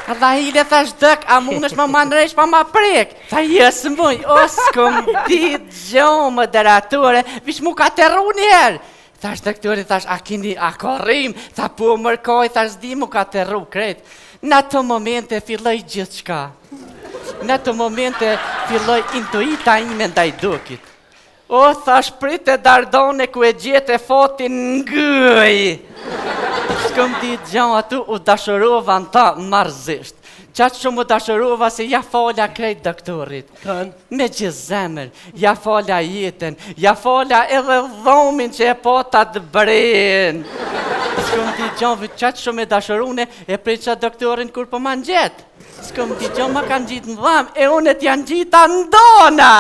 Tha hile thash dëk, a mund është më manresh pa ma prek? Tha jesë muj, o s'kom dit gjo moderatore, vish mu ka terru njerë. Thash doktori, thash, a ka rrim? Tha po mërkoj, thash di mu ka terru krejt. Në të momente filloj gjithë shka. Në të momente filloj intuita ime ndaj dukit. O, thash prit e dardone ku e gjete fotin ngëj. S'kom ditë gjanë atu u dashërova në ta marzisht. Qatë shumë u dashërova se ja falja krejt doktorit. Me gjithë zemër, ja falja jetën, ja falja edhe dhomin që e pota të bren. S'kom ditë gjanë qatë shumë e dashërune e preqa doktorin kur po ma në gjetë. S'kom ditë gjanë ma kanë gjitë në dhamë, e unet janë gjitë andona.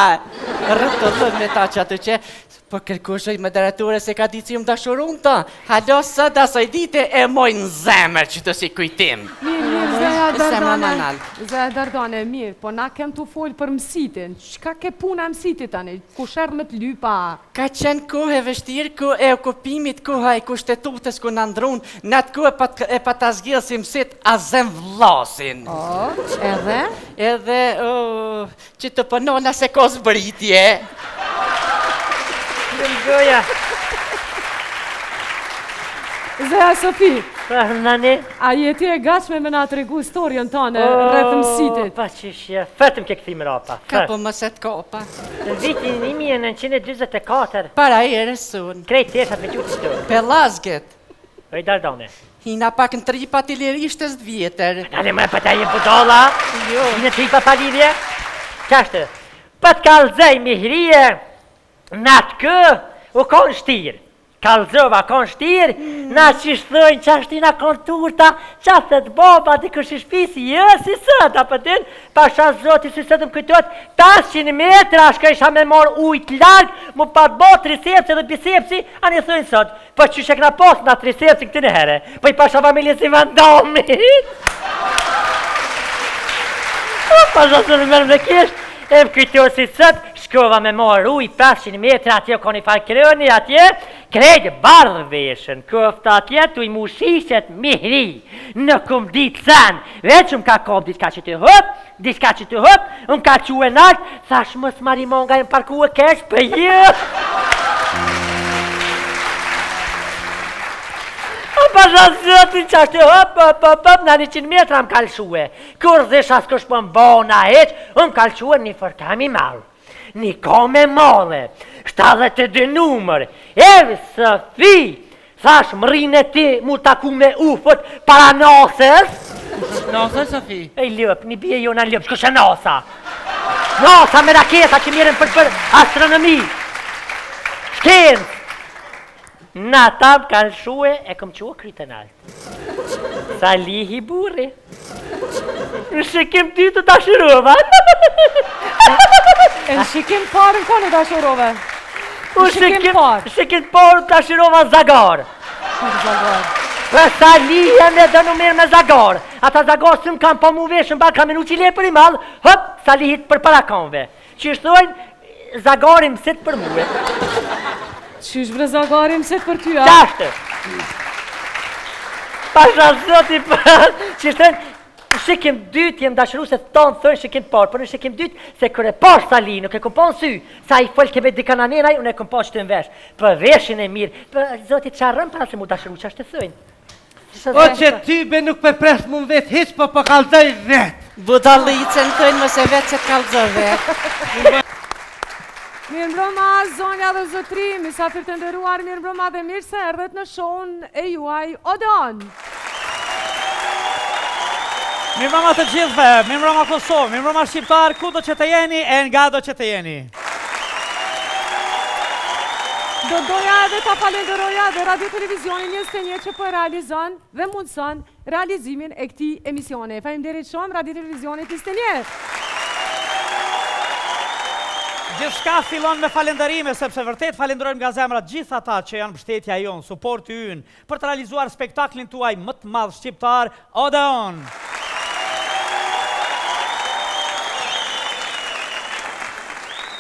Rëtë të dhëmë me ta që atë që po kërkushoj moderature se ka ditë si më dashurun të. Halo së da soj dite e mojnë zemër që të si kujtim. Mirë, Zeja Dardane, mirë, po na kem të folë për mësitin. Qka ke puna mësitit tani? Ku shërë më të lypa? Ka qenë kohë e vështirë, ku e okupimit, koha e kushtetutës ku në ndrunë, në atë kohë e pa të zgjellë si mësit a zem vlasin. O, edhe? Edhe, që të pënona se kos britje. Goja. Zeja Sofi, Nani? a jeti e gachme me na të regu historien tane rreth mësitit? Pa qishje, fetëm ke këthim rapa. Ka po mëset kopa. Në vitin 1924, Para e rësun. krejt tesat me gjutë të. Pelazget. Oj, Dardane. Hina pak në tripa të lirishtës të vjetër. Nani më e pëta e budolla? Jo. Në tripa pa lidhje? Qashtë, pët kalzej mihrije, në atë kë, u konë shtirë. Kalzova konë shtirë, na që shthojnë qashtina konë turta, qastet boba dhe kështë shpisi, si sët, apëtin, pasha zoti si sëtëm këtot, 500 metra shka isha me morë ujtë largë, mu pat bo trisepsi dhe bisepsi, anë i thëjnë sot, po që shek na posë na trisepsi këtë në here, po i pasha familje si vandomi. Pasha së në mërë me kishë, e më këto si sët, shkova me morë uj 500 metra, atje koni falkroni, atje, krejtë bardhë veshën, këfta atje të i mushishet mihri, në këm ditë sen, veç më ka kom diska që të hëp, më ka quë nalt, thash mës marimon nga e më parku e kesh për jë. Pasha zëtin që ashtë hëp, në 100 metra më kalëshue. Kur dhe shas kësh për më bona heq, më kalëshue një fërkami malë. Një kome mole, 72 numër, Evi Sofi, thash më rinë e ti mu taku me ufët para nosës. Nosë, Sofi? E lëp, një bje jo në lëp, shkështë e nosa. Nosa me raketa që mirën për astronomi. Shkenë. Në ta më kanë shue e këm qua krytën altë. Sa lihi burri. Në shikim ty të dashurova. E në shikim parë në kone dashurove? Në shikim parë të dashurova zagar. Për sa lihi e me dënu mirë me zagar. Ata zagar së më kam pa mu veshën ba kam minu që le për i malë, hëp, sa lihit për para kanve. Që shtojnë, zagarim sit për muë. Qysh bre zagarim se për ty, a? Qashtë! Pasha zoti për... Që shten, shikim dytë jem dashëru se tonë thënë shikim parë, për në shikim dytë se kërë pash sali, nuk e këm pa në sy, sa i fëll kebe dika në nenaj, unë e këm pa që të në vesh, për veshin e mirë, për zoti qarëm para se mu dashëru, që ashtë të thënë. O që ty be nuk për presë mu në vetë hiq, për kalzoj vetë. Budalicën thënë më se vetë që të kalzoj vetë. Mirë mbrëma, zonja dhe zotri, misafir të ndëruar, mirë mbrëma dhe mirë se erdhet në shohën e juaj Odon. Mirë mbrëma të gjithve, mirë mbrëma Kosovë, mirë mbrëma Shqiptar, ku do që të jeni e nga do që të jeni. Do doja edhe ta falenderoja dhe Radio Televizionin 21 që për realizon dhe mundëson realizimin e këti emisione. Faleminderit shumë, Radio Televizionit 21. Gjithçka fillon me falenderime, sepse vërtet falenderojmë nga zemra gjithë ata që janë mbështetja jonë, suporti ynë, për të realizuar spektaklin tuaj më të madh shqiptar, Odeon.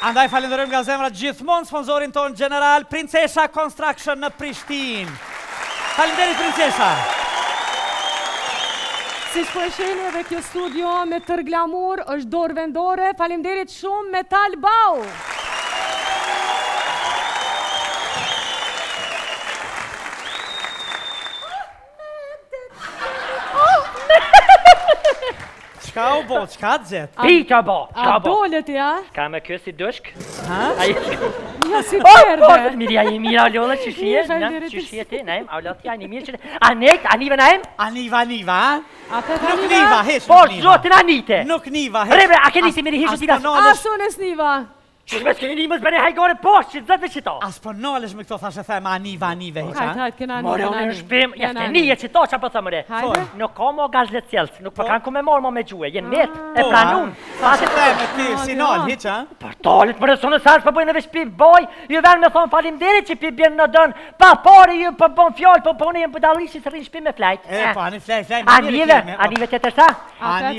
Andaj falenderojmë nga zemra gjithmonë sponsorin tonë general, Princesha Construction në Prishtinë. Faleminderit Princesha. Si që po e sheni edhe kjo studio me tër glamur është dorë vendore. Faleminderit shumë Metal Bau. Qka u bo, qka të zetë? Pika bo, A qka bo. dolet ja? Ka me kjo si dushk? Ha? Ja si Oh, perde. mirja i mira lola që shie, Faleminderit. që shie ti, naim, a ulat ja një mirë që... Anek, anive naim? Aniva, ha? Atë Nuk tani niva, heq Po, nuk niva. zotin anite. Nuk niva, heq. Rebre, a keni si miri hishu si das? Asun e sniva. Që shmes keni një mësë bërë hajgore poshtë, që të zëtë që to. As po nalesh me këto thashe thema anive, heq, ha? Hajt, kena një. More, unë në shpim, jeste nije që to që po thëmëre. Hajde. Nuk ka mo gazlet cjelës, nuk po kanë ku me morë mo me gjue, jenë net, e Po, pranun. Thashe theme ti, si nal, heq, ha? Për talit për e sonë sërës për bëjnë edhe shpi boj, ju venë me thonë falimderit që pi bjenë në dënë, pa pari ju për bon fjallë, për poni e më budalisht që të rinë shpi me flajt. Po, ani flej, Anive të tërsa?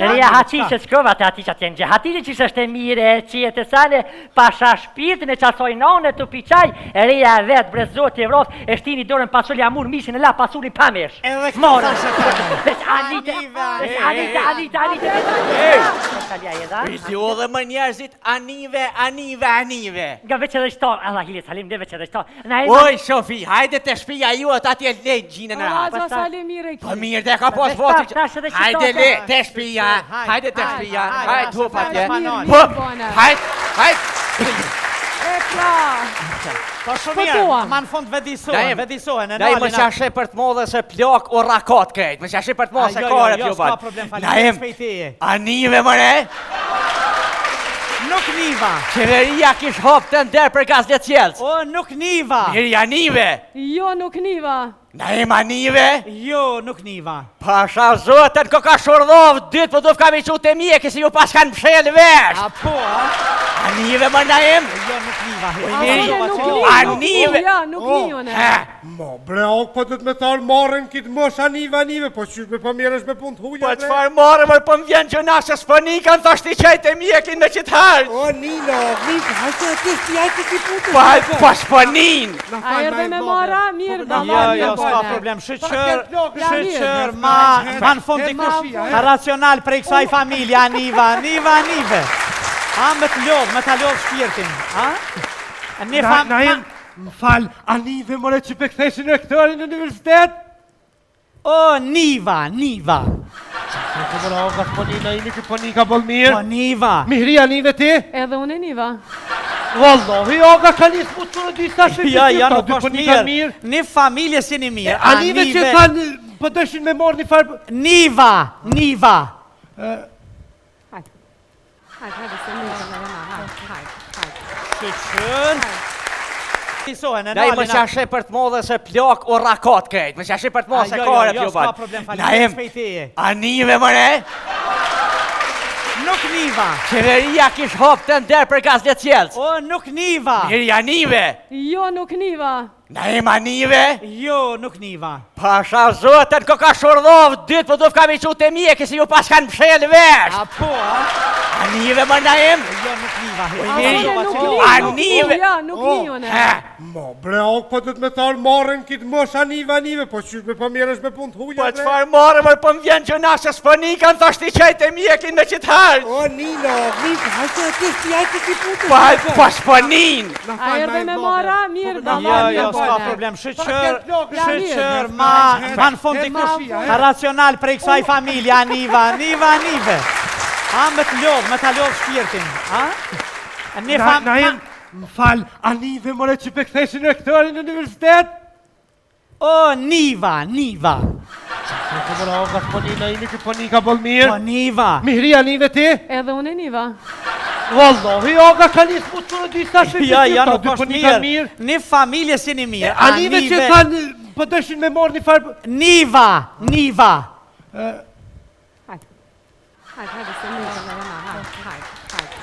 Reja haqi që s'krova të ati që atjen gjë. Hatiri që është e mire, që e të sane, pasha shpirtin e qasoj nane të piqaj, reja vetë brezot e Evropë, e shtini dorën pasulli amur mishin e la pasulli pamesh. Edhe këto More. thashe theme. Anite. Piti o dhe më njerëzit, anive. Nga veç edhe shto, Allah hili salim, dhe veç edhe shto. Oj, Shofi, hajde të shpia ju atë atje lejt gjinën e ratë. Raza Salimire Po ki. mirë dhe ka pos Tash, voti tash edhe që... Hajde qito, le, tash. të shpia, hajde të shpia, hajde hup atje. Mirë, Hup, bone. hajde. E pra. Po shumë Po mirë, tua. ma në fund vedisohen, e Daj më nalin. qashe për të modhe se plak o rakat krejt, më qashe për të modhe se kare Jo, pjo s'ka bat. problem, Naim, falim, spejteje. anive mëre, Nuk niva. qeveria kish hop të ndër për gazlet qelës. O, nuk niva. Mirë anive, Jo, nuk niva. naim anive, Jo, nuk niva. pasha zotën ko ka shurdhov, dytë po duf kam i qute mje, kësi ju pas kanë pshel vesh. A po, a? Anive më naim, Jo, nuk niva. mirë. Asune nuk niva. Anive. Ja, nuk nivone. Mo, bre, ok, po të të me tharë marën kitë mosh anive, po qyshme po mirësh me punë të Po huja, të farë marë mërë po më vjen që nasë s'po nikën, thashti qajtë e mjekin me qitë harë. O, Nina, Nina, hajtë të ti, hajtë ti putë. Po s'po nin. A erdhe me mora, mirë, da Jo, s'ka problem. Shqyqër, ma në fund të kush racional prej kësaj familje, anive. A, me të lodh shpirtin, a? Naim, më falë, anive more që pe këtheshin e këtërin në universitet? O, niva. Po mëra, o, ka s'po një naimi që po një ka bol Po, mirë. niva. Mihri, anive ti? Edhe unë e niva. Wallahi, o, ka një smutë në disa që Ja, nuk po është një ka mirë. Një familje si një mirë. Anive që thanë, po dëshin me morë një farë... Niva. Hajde, se mirë, hajde. Shqyqër. Vedisohen, e Daj më nalin. qashe për të modhe se plak o rakat krejt, më qashe për të modhe se kare pjo s'ka bat. problem, falim, Naim, spejteje. anive mëre, Nuk niva. qeveria kish hop të ndër për gazlet qelës. O, nuk niva. Mirë anive, Jo, nuk niva. naim anive, Jo, nuk niva. pasha zotën ko ka shurdhov, dytë po duf kam i qute mje, kësi ju pas kanë pshel vesh. A po, a? Anive më naim, Jo, nuk niva. Asune nuk Anive. niva. Ja, nuk nivone. Mo, bre, ok, po të të me tharë marën kitë mosh anive, po qyshme po mirësh me punë të huja, po të farë marë mërë po më vjen që nasë s'po nikën, thashti qajtë e mjekin me qitë harë. O, Nina, hajtë ti putë. Po s'po nin. A erdhe me mora, mirë, da Jo, s'ka problem. Shqyqër, ma në fund të kush racional prej kësaj familje, anive. A, me të lodh shpirtin, a? Naim, më falë, anive more që pe këtheshin e këtërin në universitet? O, niva. Po mëra, o, ka s'po një naimi që po një ka bol Po, mirë. niva. Mihri, anive ti? Edhe unë e niva. Wallahi, o, ka një smutë në disa që Ja, nuk po është një ka mirë. Një familje si një mirë. Anive që thanë, po dëshin me morë një farë... Niva. Hajde, se mirë, hajde.